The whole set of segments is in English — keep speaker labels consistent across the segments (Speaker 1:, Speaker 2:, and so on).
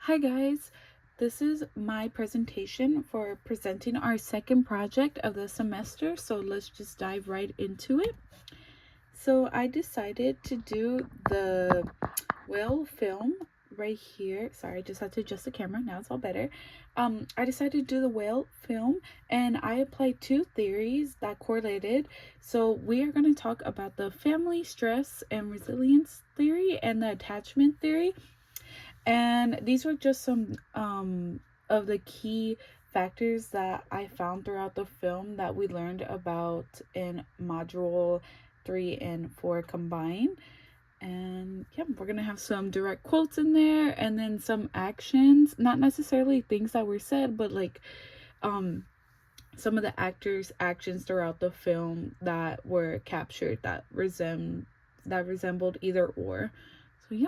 Speaker 1: Hi guys, this is my presentation for presenting our second project of the semester, so let's just dive right into it. So I decided to do the whale film right here. Sorry, I just had to adjust the camera, now it's all better. I decided to do the whale film and I applied two theories that correlated. So we are going to talk about the family stress and resilience theory and the attachment theory. And these were just some of the key factors that I found throughout the film that we learned about in module 3 and 4 combined. And yeah, we're gonna have some direct quotes in there and then some actions, not necessarily things that were said, but like some of the actors' actions throughout the film that were captured that resembled either or. So yeah.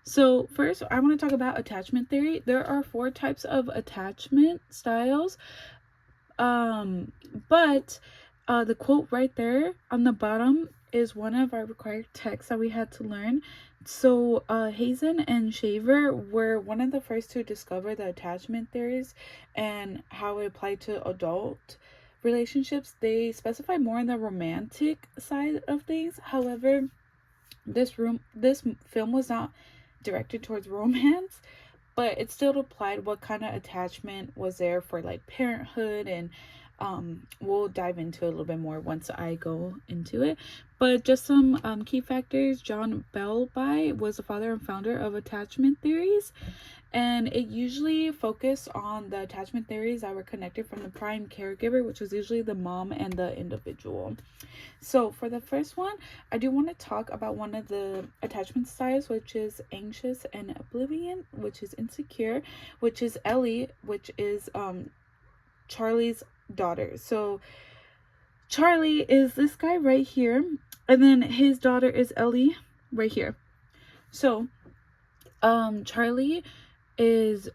Speaker 1: So first, I want to talk about attachment theory. There are 4 types of attachment styles. But the quote right there on the bottom is one of our required texts that we had to learn. So Hazen and Shaver were one of the first to discover the attachment theories and how it applied to adult relationships. They specify more on the romantic side of things. However, this film was not directed towards romance, but it still applied what kind of attachment was there for like parenthood, and we'll dive into it a little bit more once I go into it. But just some key factors. John Bowlby was the father and founder of attachment theories, and it usually focused on the attachment theories that were connected from the prime caregiver, which was usually the mom and the individual. So for the first one, I do want to talk about one of the attachment styles, which is anxious and oblivion, which is insecure, which is Ellie, which is Charlie's daughter. So Charlie is this guy right here, and then his daughter is Ellie right here. So Charlie is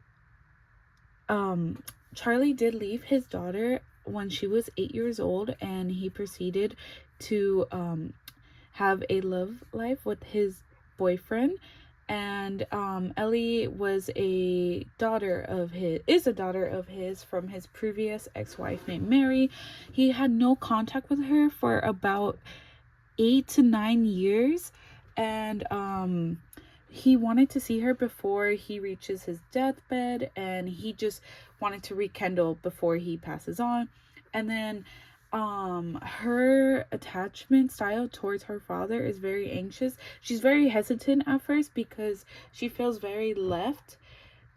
Speaker 1: Charlie did leave his daughter when she was 8 years old, and he proceeded to have a love life with his boyfriend. And Ellie was a daughter of his from his previous ex-wife named Mary. He had no contact with her for about 8 to 9 years, and he wanted to see her before he reaches his deathbed, and he just wanted to rekindle before he passes on. And then her attachment style towards her father is very anxious. She's very hesitant at first because she feels very left.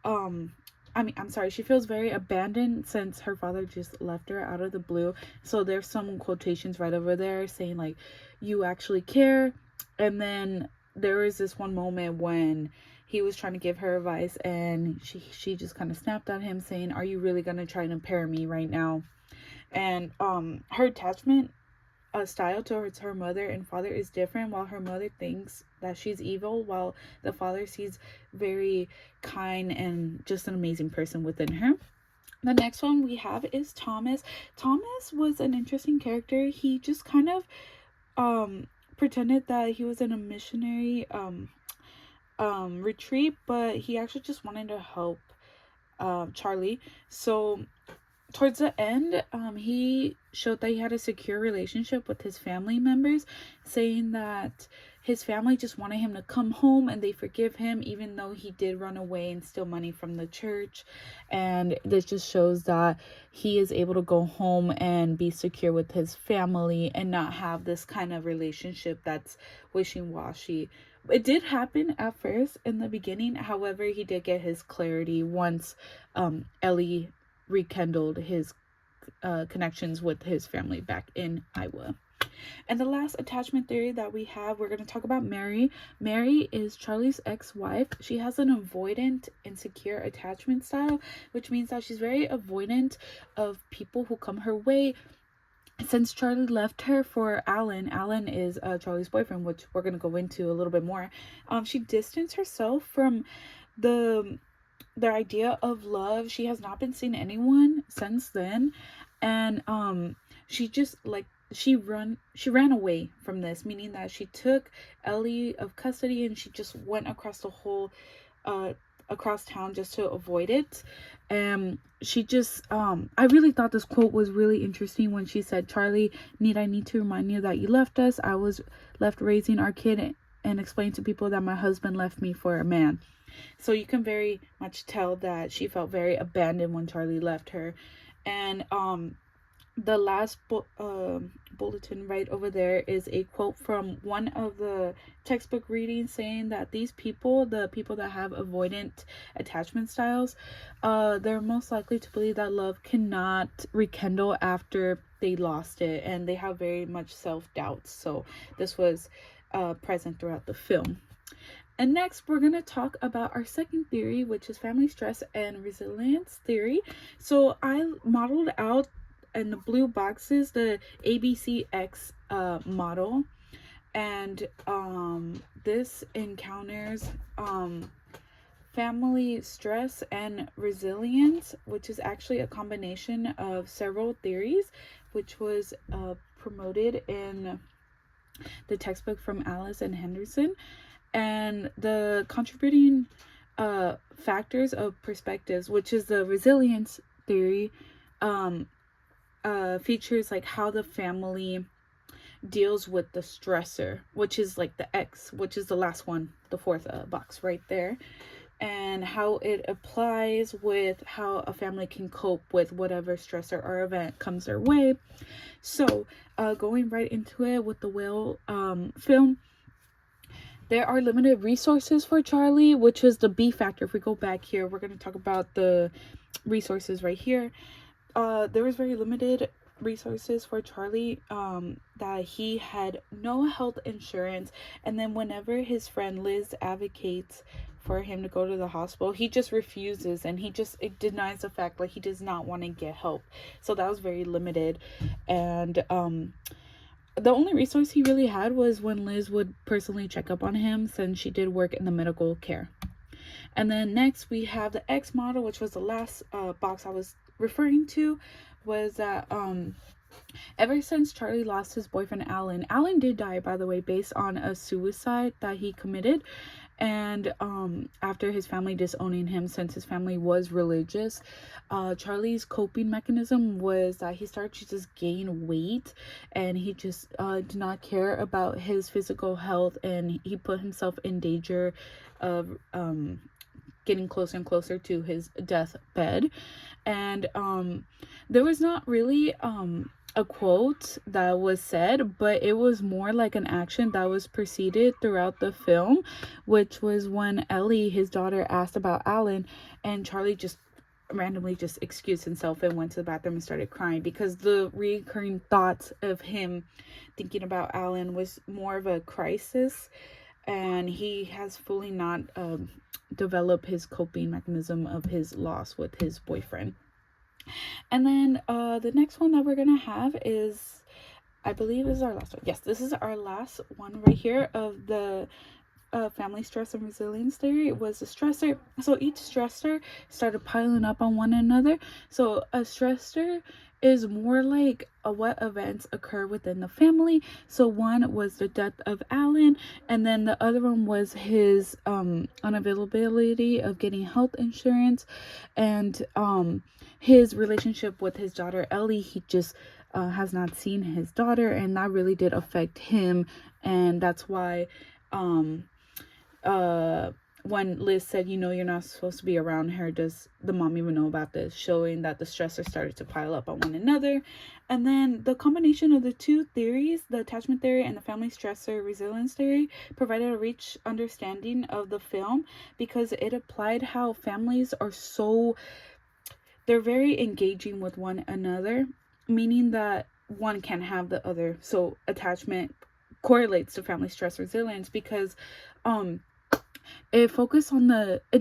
Speaker 1: She feels very abandoned since her father just left her out of the blue. So there's some quotations right over there saying like, you actually care. And then there was this one moment when he was trying to give her advice, and she just kind of snapped at him saying, are you really gonna try and impair me right now? And her attachment style towards her mother and father is different. While her mother thinks that she's evil, while the father sees very kind and just an amazing person within her. The next one we have is Thomas. Thomas was an interesting character. He just kind of pretended that he was in a missionary retreat, but he actually just wanted to help Charlie. So towards the end, he showed that he had a secure relationship with his family members, saying that his family just wanted him to come home and they forgive him, even though he did run away and steal money from the church. And this just shows that he is able to go home and be secure with his family and not have this kind of relationship that's wishy-washy. It did happen at first in the beginning. However, he did get his clarity once Ellie rekindled his connections with his family back in Iowa. And the last attachment theory that we have, we're going to talk about Mary. Mary is Charlie's ex-wife. She has an avoidant, insecure attachment style, which means that she's very avoidant of people who come her way. Since Charlie left her for Alan is Charlie's boyfriend, which we're going to go into a little bit more, she distanced herself from the idea of love. She has not been seeing anyone since then, and she just like she ran away from this, meaning that she took Ellie of custody and she just went across the whole across town just to avoid it. And she just I really thought this quote was really interesting when she said, "Charlie, I need to remind you that you left us. I was left raising our kid and explain to people that my husband left me for a man." So you can very much tell that she felt very abandoned when Charlie left her. And the last bulletin right over there is a quote from one of the textbook readings saying that these people, the people that have avoidant attachment styles, they're most likely to believe that love cannot rekindle after they lost it, and they have very much self-doubt. So this was present throughout the film. And next, we're going to talk about our second theory, which is family stress and resilience theory. So I modeled out in the blue boxes the ABCX model. And this encounters family stress and resilience, which is actually a combination of several theories, which was promoted in the textbook from Alice and Henderson. And the contributing factors of perspectives, which is the resilience theory, features like how the family deals with the stressor, which is like the X, which is the last one, the fourth box right there, and how it applies with how a family can cope with whatever stressor or event comes their way. So going right into it with the whale film, there are limited resources for Charlie, which is the B factor. If we go back here, we're going to talk about the resources right here. There was very limited resources for Charlie, that he had no health insurance. And then whenever his friend Liz advocates for him to go to the hospital, he just refuses, and it denies the fact like he does not want to get help. So that was very limited. And the only resource he really had was when Liz would personally check up on him, since she did work in the medical care. And then next we have the X model, which was the last box I was referring to, was that ever since Charlie lost his boyfriend Alan did die, by the way, based on a suicide that he committed. And after his family disowning him, since his family was religious, Charlie's coping mechanism was that he started to just gain weight, and he just did not care about his physical health, and he put himself in danger of getting closer and closer to his deathbed. And there was not really a quote that was said, but it was more like an action that was preceded throughout the film, which was when Ellie, his daughter, asked about Alan, and Charlie just randomly just excused himself and went to the bathroom and started crying, because the recurring thoughts of him thinking about Alan was more of a crisis, and he has fully not developed his coping mechanism of his loss with his boyfriend. And then the next one that we're gonna have is, I believe this is our last one. Yes, this is our last one right here of the family stress and resilience theory. It was a stressor. So each stressor started piling up on one another. So a stressor is more like what events occur within the family. So one was the death of Alan, and then the other one was his unavailability of getting health insurance, and his relationship with his daughter Ellie. He just has not seen his daughter, and that really did affect him. And that's why when Liz said, you're not supposed to be around her, does the mom even know about this? Showing that the stressors started to pile up on one another. And then the combination of the two theories, the attachment theory and the family stressor resilience theory, provided a rich understanding of the film, because it applied how families are they're very engaging with one another, meaning that one can have the other. So attachment correlates to family stress resilience, because it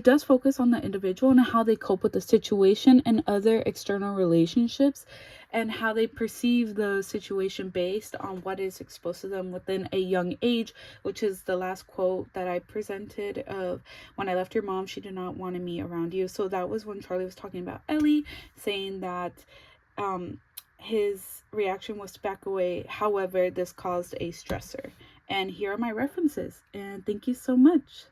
Speaker 1: does focus on the individual and how they cope with the situation and other external relationships, and how they perceive the situation based on what is exposed to them within a young age, which is the last quote that I presented of, "When I left your mom, she did not want me around you." So that was when Charlie was talking about Ellie, saying that his reaction was to back away. However, this caused a stressor. And here are my references, and thank you so much.